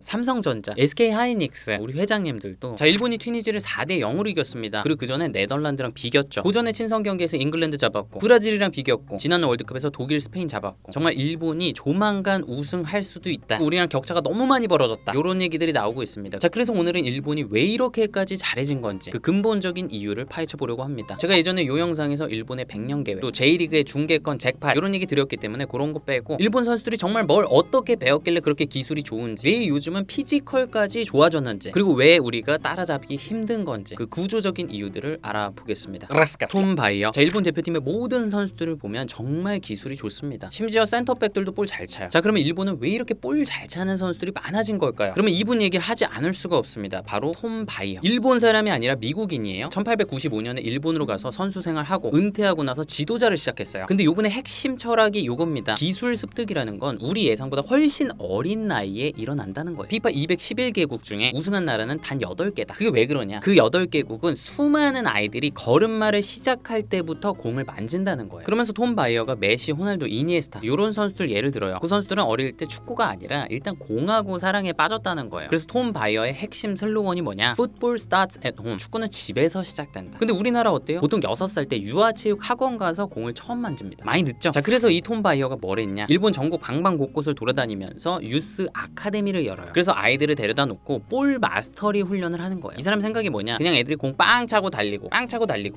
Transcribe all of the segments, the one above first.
삼성전자, SK하이닉스 우리 회장님들도 자 일본이 튀니지를 4대 0으로 이겼습니다. 그리고 그 전에 네덜란드랑 비겼죠. 고전의 친선 경기에서 잉글랜드 잡았고 브라질이랑 비겼고 지난 월드컵에서 독일, 스페인 잡았고 정말 일본이 조만간 우승할 수도 있다. 우리랑 격차가 너무 많이 벌어졌다. 이런 얘기들이 나오고 있습니다. 자 그래서 오늘은 일본이 왜 이렇게까지 잘해진 건지 그 근본적인 이유를 파헤쳐 보려고 합니다. 제가 예전에 요 영상에서 일본의 100년 계획 또 J리그의 중계권 잭팟 이런 얘기 드렸기 때문에 그런 거 빼고 일본 선수들이 정말 뭘 어떻게 배웠길래 그렇게 기술이 좋은지 왜 요즘은 피지컬까지 좋아졌는지 그리고 왜 우리가 따라잡기 힘든 건지 그 구조적인 이유들을 알아보겠습니다. 톰 바이어 자 일본 대표팀의 모든 선수들을 보면 정말 기술이 좋습니다. 심지어 센터백들도 볼 잘 차요. 자 그러면 일본은 왜 이렇게 볼 잘 차는 선수들이 많아진 걸까요? 그러면 이분 얘기를 하지 않을 수가 없습니다. 바로 톰 바이어 일본 사람이 아니라 미국인이에요. 1895년에 일본으로 가서 선수 생활하고 은퇴하고 나서 지도자를 시작했어요. 근데 요번에 핵심 철학이 요겁니다. 기술 습득이라는 건 우리 예상보다 훨씬 어린 나이에 일어난다는 거예요. 피파 211개국 중에 우승한 나라는 단 8개다. 그게 왜 그러냐? 그 8개국은 수많은 아이들이 걸음마를 시작할 때부터 공을 만진다는 거예요. 그러면서 톰 바이어가 메시, 호날두, 이니에스타 이런 선수들 예를 들어요. 그 선수들은 어릴 때 축구가 아니라 일단 공하고 사랑에 빠졌다는 거예요. 그래서 톰 바이어의 핵심 슬로건이 뭐냐? Football starts at home. 축구는 집에서 시작된다. 근데 우리나라 어때요? 보통 6살 때 유아체육 학원 가서 공을 처음 만집니다. 많이 늦죠? 자 그래서 이 톰 바이어가 뭘 했냐? 일본 전국 방방곳곳을 돌아다니면서 유스 아카데미를 열어요. 그래서 아이들을 데려다 놓고 볼 마스터리 훈련을 하는 거예요. 이 사람 생각이 뭐냐? 그냥 애들이 공 빵 차고 달리고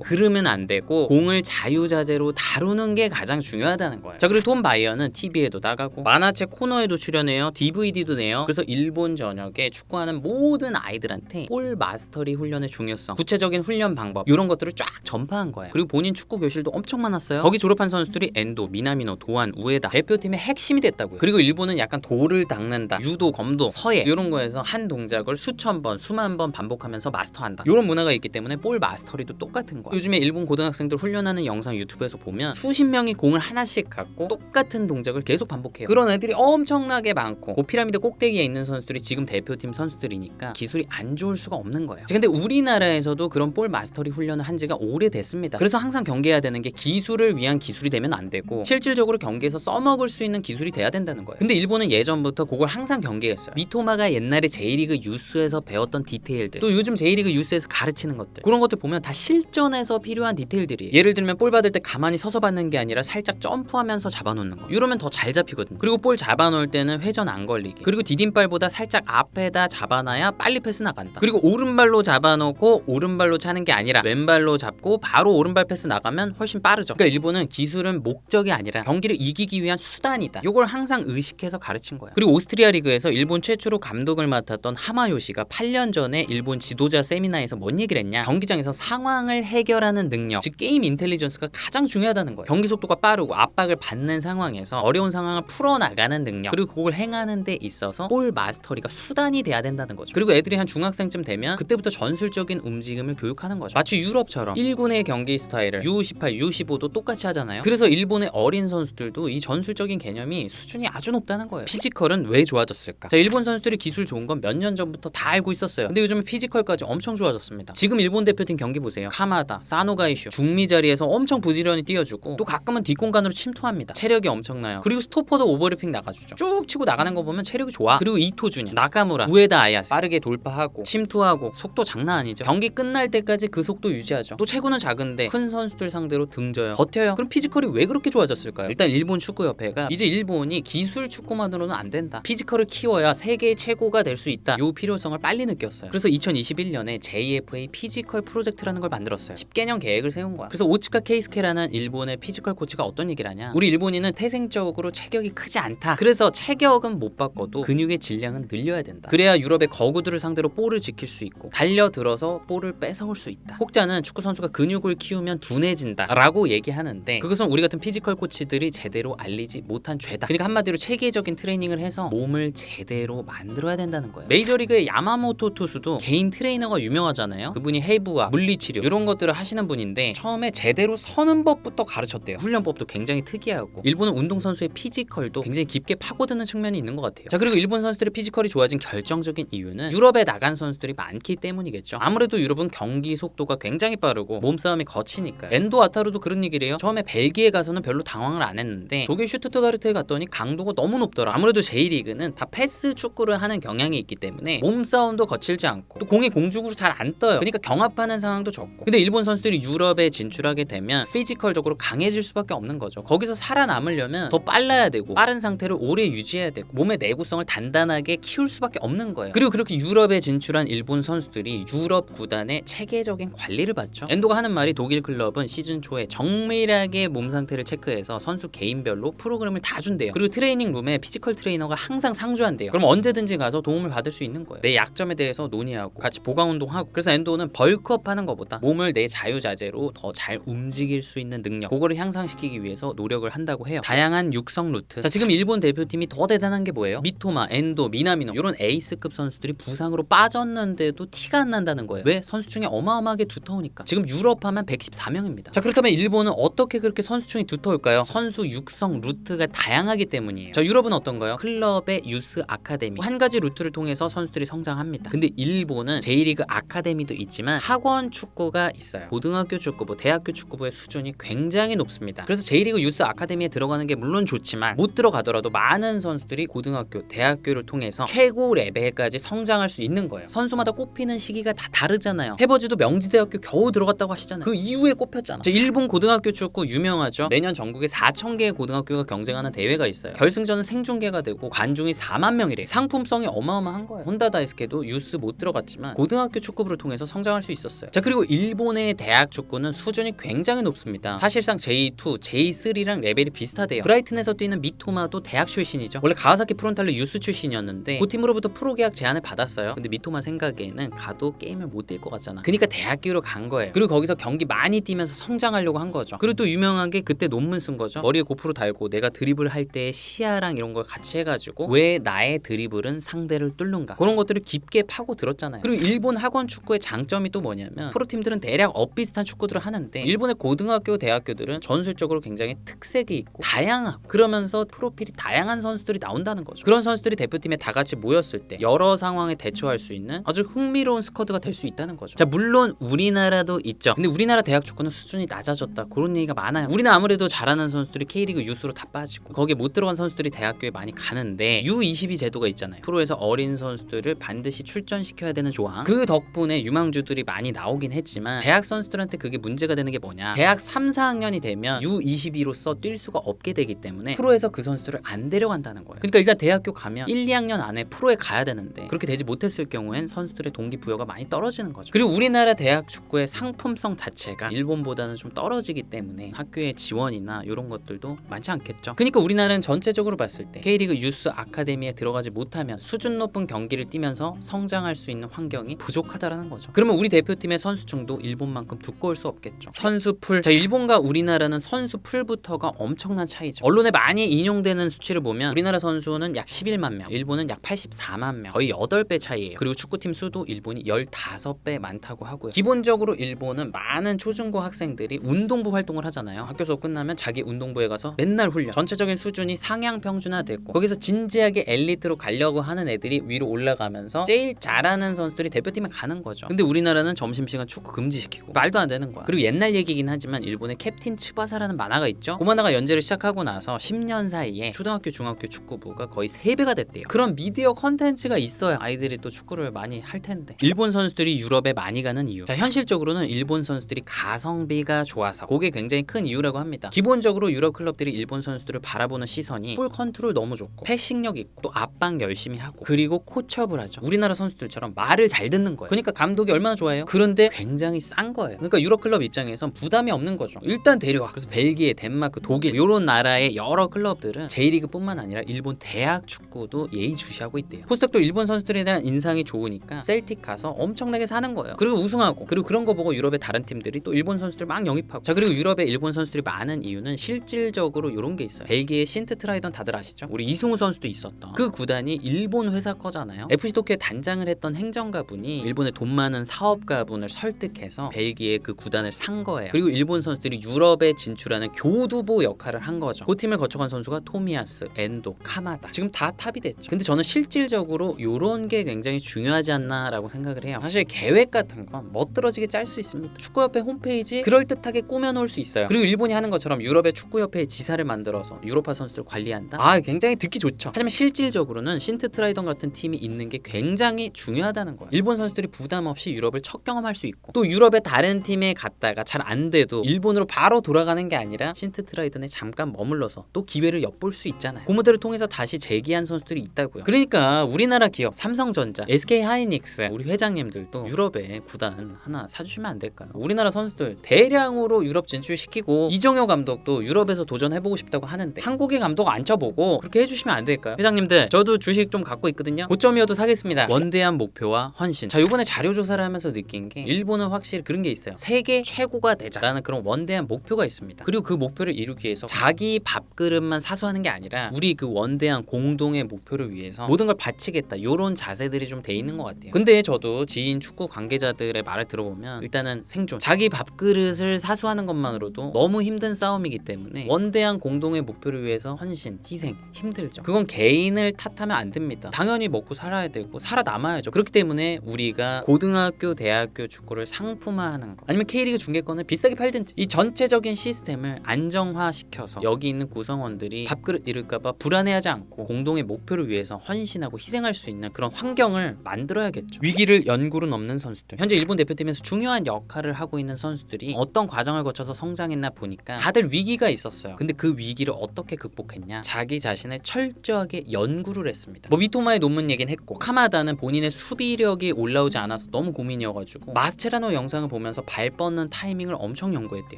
그러면 안 되고 공을 자유자재로 다루는 게 가장 중요하다는 거예요. 자 그리고 톰 바이어는 TV에도 나가고 만화책 코너에도 출연해요. DVD도 내요. 그래서 일본 전역에 축구하는 모든 아이들한테 볼 마스터리 훈련의 중요성, 구체적인 훈련 방법 이런 것들을 쫙 전파한 거예요. 그리고 본인 축구 교실도 엄청 많았어요. 거기 졸업한 선수들이 엔도, 미나미노, 도안, 우에다 대표팀의 핵심이 됐다고요. 그리고 일본은 약간 돌을 닦는다, 유도, 검도, 서예 이런 거에서 한 동작을 수천 번, 수만 번 반복하면서 마스터한다. 이런 문화가 있기 때문에 볼 마스터리도 똑같은 거야. 요즘에 일본 고등학생들 훈련하는 영상 유튜브에서 보면 수십 명이 공을 하나씩 갖고 똑같은 동작을 계속 반복해요. 그런 애들이 엄청나게 많고 그 피라미드 꼭대기에 있는 선수들이 지금 대표팀 선수들이니까 기술이 안 좋을 수가 없는 거예요. 근데 우리나라에서도 그런 볼 마스터리 훈련을 한 지가 오래됐습니다. 그래서 항상 경계해야 되는 게 기술을 위한 기술이 되면 안 되고 실질적으로 경기에서 써먹을 수 있는 기술이 돼야 된다는 거예요. 근데 일본은 예전부터 그걸 항상 경계했어요. 미토마가 옛날에 J리그 유스에서 배웠던 디테일들 또 요즘 J리그 유스에서 가르치는 것들 그런 것들 보면 다 실전에서 필요한 디테일들이에요. 예를 들면 볼 받을 때 가만히 서서 받는 게 아니라 살짝 점프하면서 잡아놓는 거 이러면 더 잘 잡히거든요. 그리고 볼 잡아놓을 때는 회전 안 걸리게 그리고 디딤발보다 살짝 앞에다 잡아놔야 빨리 패스 나간다. 그리고 오른발로 잡아놓고 오른발로 차는 게 아니라 왼발로 잡고 바로 오른발 패스 나가면 훨씬 빠르죠. 그러니까 일본은 기술은 목적이 아니라 경기를 이기기 위한 수단이다. 이걸 항상 의식해서 가르친 거예요. 그리고 오스트리아 리그에서 일본 최초로 감독을 맡았던 하마요시가 8년 전에 일본 지도자 세미나에서 뭔 얘기를 했냐? 경기장에서 상황을 해결하는 능력, 즉 게임 인텔리전스가 가장 중요하다는 거예요. 경기 속도가 빠르고 압박을 받는 상황에서 어려운 상황을 풀어나가는 능력, 그리고 그걸 행하는 데 있어서 볼 마스터리가 수단이 돼야 된다는 거죠. 그리고 애들이 한 중학생쯤 되면 그때부터 전술적인 움직임을 교육하는 거죠. 마치 유럽처럼 1군의 경기 스타일을 U18, U15도 똑같이 하잖아요. 그래서 일본의 어린 선수들도 이 전술적인 개념이 수준이 아주 높다는 거예요. 피지컬은 왜 좋아졌을까? 자, 일본 선수들이 기술 좋은 건 몇 년 전부터 다 알고 있었어요. 근데 요즘은 피지컬까지 엄청 좋아졌습니다. 지금 일본 대표팀 경기 보세요. 카마다, 사노가이슈, 중미 자리에서 엄청 부지런히 뛰어주고 또 가끔은 뒷공간으로 침투합니다. 체력이 엄청나요. 그리고 스토퍼도 오버래핑 나가주죠. 쭉 치고 나가는 거 보면 체력이 좋아. 그리고 이토준야, 나카무라, 우에다 아야스 빠르게 돌파하고 침투하고 속도 장난 아니죠. 경기 끝날 때까지 그 속도 유지하죠. 또 체구는 작은데 큰 선수들 상대로 등져요. 버텨요. 그럼 피지컬이 왜 그렇게 좋아졌을까요? 일단 일본 축구협회가 이제 일본이 기술 축구만으로는 안 된다. 피지컬을 키워야 세계 최고가 될 수 있다. 요 필요성을 빨리 느꼈어요. 그래서 2021년에 JFA 피지컬 프로젝트라는 걸 만들었어요. 10개년 계획을 세운 거야. 그래서 오츠카 케이스케라는 일본의 피지컬 코치가 어떤 얘기를 하냐? 우리 일본인은 태생적으로 체격이 크지 않다. 그래서 체격은 못 바꿔도 근육의 질량은 늘려야 된다. 그래야 유럽의 거구들을 상대로 볼을 지킬 수 있고 달려들어서 볼을 뺏어올 수 있다. 혹자는 축구 선수가 근육을 키우면 둔해진다 라고 얘기하는데 그것은 우리 같은 피지컬 코치들이 제대로 알리지 못한 죄다. 그러니까 한마디로 체계적인 트레이닝을 해서 몸을 제대로 만들어야 된다는 거예요. 메이저리그의 야마모토 투수도 개인 트레이너가 유명하잖아요. 그분이 해부와 물리치료 이런 것들을 하시는 분인데 처음에 제대로 서는 법부터 가르쳤대요. 훈련법도 굉장히 특이하고 일본은 운동선수의 피지컬도 굉장히 깊게 파고드는 측면이 있는 것 같아요. 자, 그리고 일본 선수들의 피지컬이 좋아진 결정적인 이유는 유럽에 나간 선수들이 많기 때문이겠죠. 아무래도 유럽은 경기 속도가 굉장히 빠르고 몸싸움이 거치니까요. 엔도 아타루도 그런 얘기를 해요. 처음에 벨기에 가서는 별로 당황을 안 했는데 독일 슈투트가르트에 갔더니 강도가 너무 높더라. 아무래도 J리그는 다 패스 축구 축구를 하는 경향이 있기 때문에 몸싸움도 거칠지 않고 또 공이 공중으로 잘 안 떠요. 그러니까 경합하는 상황도 적고. 근데 일본 선수들이 유럽에 진출하게 되면 피지컬적으로 강해질 수밖에 없는 거죠. 거기서 살아남으려면 더 빨라야 되고 빠른 상태를 오래 유지해야 되고 몸의 내구성을 단단하게 키울 수밖에 없는 거예요. 그리고 그렇게 유럽에 진출한 일본 선수들이 유럽 구단의 체계적인 관리를 받죠. 엔도가 하는 말이 독일 클럽은 시즌 초에 정밀하게 몸 상태를 체크해서 선수 개인별로 프로그램을 다 준대요. 그리고 트레이닝 룸에 피지컬 트레이너가 항상 상주한대요. 그럼 언제든지 가서 도움을 받을 수 있는 거예요. 내 약점에 대해서 논의하고 같이 보강 운동하고. 그래서 엔도는 벌크업 하는 것보다 몸을 내 자유자재로 더 잘 움직일 수 있는 능력, 그거를 향상시키기 위해서 노력을 한다고 해요. 다양한 육성 루트. 자, 지금 일본 대표팀이 더 대단한 게 뭐예요? 미토마, 엔도, 미나미노 이런 에이스급 선수들이 부상으로 빠졌는데도 티가 안 난다는 거예요. 왜? 선수층이 어마어마하게 두터우니까. 지금 유럽 하면 114명입니다. 자, 그렇다면 일본은 어떻게 그렇게 선수층이 두터울까요? 선수 육성 루트가 다양하기 때문이에요. 자, 유럽은 어떤가요? 클럽의 유스 아카데미, 한 가지 루트를 통해서 선수들이 성장합니다. 근데 일본은 J리그 아카데미도 있지만 학원 축구가 있어요. 고등학교 축구부, 대학교 축구부의 수준이 굉장히 높습니다. 그래서 J리그 유스 아카데미에 들어가는 게 물론 좋지만 못 들어가더라도 많은 선수들이 고등학교, 대학교를 통해서 최고 레벨까지 성장할 수 있는 거예요. 선수마다 꼽히는 시기가 다 다르잖아요. 해버지도 명지대학교 겨우 들어갔다고 하시잖아요. 그 이후에 꼽혔잖아. 일본 고등학교 축구 유명하죠. 매년 전국에 4,000개의 고등학교가 경쟁하는 대회가 있어요. 결승전은 생중계가 되고 관중이 4만 명이래. 상품성이 어마어마한 거예요. 혼다 다이스케도 유스 못 들어갔지만 고등학교 축구부를 통해서 성장할 수 있었어요. 자, 그리고 일본의 대학 축구는 수준이 굉장히 높습니다. 사실상 J2, J3랑 레벨이 비슷하대요. 브라이튼에서 뛰는 미토마도 대학 출신이죠. 원래 가와사키 프론탈레 유스 출신이었는데 그 팀으로부터 프로 계약 제안을 받았어요. 근데 미토마 생각에는 가도 게임을 못 뛸 것 같잖아. 그러니까 대학교로 간 거예요. 그리고 거기서 경기 많이 뛰면서 성장하려고 한 거죠. 그리고 또 유명한 게 그때 논문 쓴 거죠. 머리에 고프로 달고 내가 드리블 할 때 시야랑 이런 걸 같이 해가지고 왜 나의 드리블은 상대를 뚫는가, 그런 것들을 깊게 파고 들었잖아요. 그리고 일본 학원 축구의 장점이 또 뭐냐면 프로팀들은 대략 엇비슷한 축구들을 하는데 일본의 고등학교, 대학교들은 전술적으로 굉장히 특색이 있고 다양하고 그러면서 프로필이 다양한 선수들이 나온다는 거죠. 그런 선수들이 대표팀에 다 같이 모였을 때 여러 상황에 대처할 수 있는 아주 흥미로운 스쿼드가 될 수 있다는 거죠. 자, 물론 우리나라도 있죠. 근데 우리나라 대학 축구는 수준이 낮아졌다, 그런 얘기가 많아요. 우리는 아무래도 잘하는 선수들이 K리그 유스로 다 빠지고 거기에 못 들어간 선수들이 대학교에 많이 가는데 U22 제도가 있잖아요. 프로에서 어린 선수들을 반드시 출전시켜야 되는 조항. 그 덕분에 유망주들이 많이 나오긴 했지만 대학 선수들한테 그게 문제가 되는 게 뭐냐, 대학 3, 4학년이 되면 U22로서 뛸 수가 없게 되기 때문에 프로에서 그 선수들을 안 데려간다는 거예요. 그러니까 일단 대학교 가면 1, 2학년 안에 프로에 가야 되는데 그렇게 되지 못했을 경우엔 선수들의 동기부여가 많이 떨어지는 거죠. 그리고 우리나라 대학 축구의 상품성 자체가 일본보다는 좀 떨어지기 때문에 학교의 지원이나 이런 것들도 많지 않겠죠. 그러니까 우리나라는 전체적으로 봤을 때 K리그 유스 아카데미에 들어가지 못하면 수준 높은 경기를 뛰면서 성장할 수 있는 환경이 부족하다라는 거죠. 그러면 우리 대표팀의 선수층도 일본만큼 두꺼울 수 없겠죠. 선수풀. 자, 일본과 우리나라는 선수풀부터가 엄청난 차이죠. 언론에 많이 인용되는 수치를 보면 우리나라 선수는 약 11만 명, 일본은 약 84만 명, 거의 8배 차이예요. 그리고 축구팀 수도 일본이 15배 많다고 하고요. 기본적으로 일본은 많은 초중고 학생들이 운동부 활동을 하잖아요. 학교 수업 끝나면 자기 운동부에 가서 맨날 훈련. 전체적인 수준이 상향 평준화됐고 거기서 진지하게 엘리트로 가려고 하는 애들이 위로 올라가면서 제일 잘하는 선수들이 대표팀에 가는 거죠. 근데 우리나라는 점심시간 축구 금지시키고 말도 안 되는 거야. 그리고 옛날 얘기긴 하지만 일본의 캡틴 츠바사라는 만화가 있죠. 그 만화가 연재를 시작하고 나서 10년 사이에 초등학교, 중학교 축구부가 거의 3배가 됐대요. 그런 미디어 컨텐츠가 있어야 아이들이 또 축구를 많이 할 텐데. 일본 선수들이 유럽에 많이 가는 이유. 자, 현실적으로는 일본 선수들이 가성비가 좋아서 그게 굉장히 큰 이유라고 합니다. 기본적으로 유럽 클럽들이 일본 선수들을 바라보는 시선이 볼 컨트롤 너무 좋고 패싱력 있고 또 압박 열심히 하고 그리고 코치업을 하죠. 우리나라 선수들처럼 말을 잘 듣는 거예요. 그러니까 감독이 얼마나 좋아해요? 그런데 굉장히 싼 거예요. 그러니까 유럽 클럽 입장에선 부담이 없는 거죠. 일단 데려와. 그래서 벨기에, 덴마크, 독일 이런 나라의 여러 클럽들은 J리그뿐만 아니라 일본 대학 축구도 예의주시하고 있대요. 포스텍도 일본 선수들에 대한 인상이 좋으니까 셀틱 가서 엄청나게 사는 거예요. 그리고 우승하고 그리고 그런 거 보고 유럽의 다른 팀들이 또 일본 선수들 막 영입하고. 자, 그리고 유럽에 일본 선수들이 많은 이유는 실질적으로 이런 게 있어요. 벨기에 신트 트라이던 다들 아시죠? 우리 이승우 선수도 있었던 그 구단이 일본 회사 거잖아요. FC 도쿄에 단장을 했던 행정가분이 일본의 돈 많은 사업가분을 설득해서 벨기에 그 구단을 산 거예요. 그리고 일본 선수들이 유럽에 진출하는 교두보 역할을 한 거죠. 그 팀을 거쳐간 선수가 토미야스, 엔도, 카마다. 지금 다 탑이 됐죠. 근데 저는 실질적으로 이런 게 굉장히 중요하지 않나라고 생각을 해요. 사실 계획 같은 건 멋들어지게 짤 수 있습니다. 축구협회 홈페이지 그럴듯하게 꾸며놓을 수 있어요. 그리고 일본이 하는 것처럼 유럽의 축구협회에 지사를 만들어서 유로파 선수들 관리한다? 아, 굉장히 듣기 좋죠. 하지만 실질적으로는 신트트라이던 같은 팀이 있는 게 굉장히 중요하다는 거예요. 일본 선수들이 부담 없이 유럽을 첫 경험할 수 있고 또 유럽의 다른 팀에 갔다가 잘 안 돼도 일본으로 바로 돌아가는 게 아니라 신트트라이던에 잠깐 머물러서 또 기회를 엿볼 수 있잖아요. 그 무대를 통해서 다시 재기한 선수들이 있다고요. 그러니까 우리나라 기업 삼성전자, SK하이닉스 우리 회장님들도 유럽에 구단 하나 사주시면 안 될까요? 우리나라 선수들 대량으로 유럽 진출시키고 이정효 감독도 유럽에서 도전해보고 싶다고 하는데 한국의 감독 앉혀보고 그렇게 해주시면 안 될까요? 회장님들 저도 주식 좀 갖고 있거든요. 고점이어도 사겠습니다. 원대한 목표와 헌신. 자, 요번에 자료조사를 하면서 느낀 게 일본은 확실히 그런 게 있어요. 세계 최고가 되자라는 그런 원대한 목표가 있습니다. 그리고 그 목표를 이루기 위해서 자기 밥그릇만 사수하는 게 아니라 우리 그 원대한 공동의 목표를 위해서 모든 걸 바치겠다, 요런 자세들이 좀 돼 있는 것 같아요. 근데 저도 지인 축구 관계자들의 말을 들어보면 일단은 생존, 자기 밥그릇을 사수하는 것만으로도 너무 힘든 싸움이기 때문에 원대한 공동의 목표를 위해서 헌신, 희생 힘들죠. 그건 개인을 탓하면 안 됩니다. 당연히 먹고 살아야 되고 살아남아야죠. 그렇기 때문에 우리가 고등학교, 대학교 축구를 상품화하는 거, 아니면 K리그 중계권을 비싸게 팔든지 이 전체적인 시스템을 안정화시켜서 여기 있는 구성원들이 밥그릇 잃을까봐 불안해하지 않고 공동의 목표를 위해서 헌신하고 희생할 수 있는 그런 환경을 만들어야겠죠. 위기를 연구로 넘는 선수들, 현재 일본 대표팀에서 중요한 역할을 하고 있는 선수들이 어떤 과정을 거쳐서 성장했나 보니까 다들 위기가 있었어요. 근데 그 위기를 어떻게 극복했냐, 자기 자신을 철저하게 연구를 했습니다. 뭐 미토마의 논문 얘기는 했고, 카마다는 본인의 수비력이 올라오지 않아서 너무 고민이어가지고 마스체라노 영상을 보면서 발 뻗는 타이밍을 엄청 연구했대요.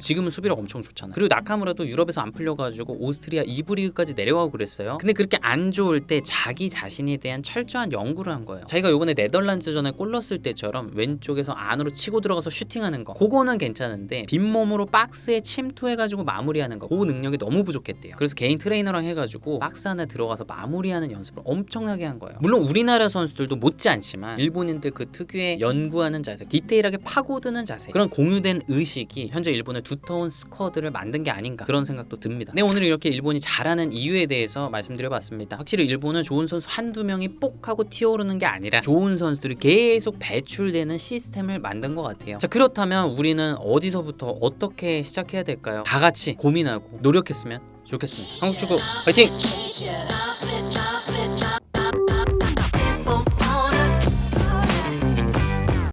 지금은 수비력 엄청 좋잖아요. 그리고 나카무라도 유럽에서 안 풀려가지고 오스트리아 2부 리그까지 내려가고 그랬어요. 근데 그렇게 안 좋을 때 자기 자신에 대한 철저한 연구를 한 거예요. 자기가 요번에 네덜란드전에 골 넣었을 때처럼 왼쪽에서 안으로 치고 들어가서 슈팅하는 거, 그거는 괜찮은데 빈몸으로 박스에 침투해가지고 마무리하는 거, 그 능력이 너무 부족했대요. 그래서 개인 트레이너랑 해가지고 박스 안에 들어가서 마무리하는 연습을 엄청나게 한 거예요. 물론 우리나라 선수들도 못지않지만 일본인들 그 특유의 연구하는 자세, 디테일하게 파고드는 자세, 그런 공유된 의식이 현재 일본의 두터운 스쿼드를 만든 게 아닌가, 그런 생각도 듭니다. 네, 오늘 이렇게 일본이 잘하는 이유에 대해서 말씀드려봤습니다. 확실히 일본은 좋은 선수 한두 명이 뽁 하고 튀어오르는 게 아니라 좋은 선수들이 계속 배출되는 시스템을 만든 것 같아요. 자, 그렇다면 우리는 어디서부터 어떻게 시작해야 될까요? 다 같이 고민하고 노력했으면 좋겠습니다. 한국 축구 화이팅!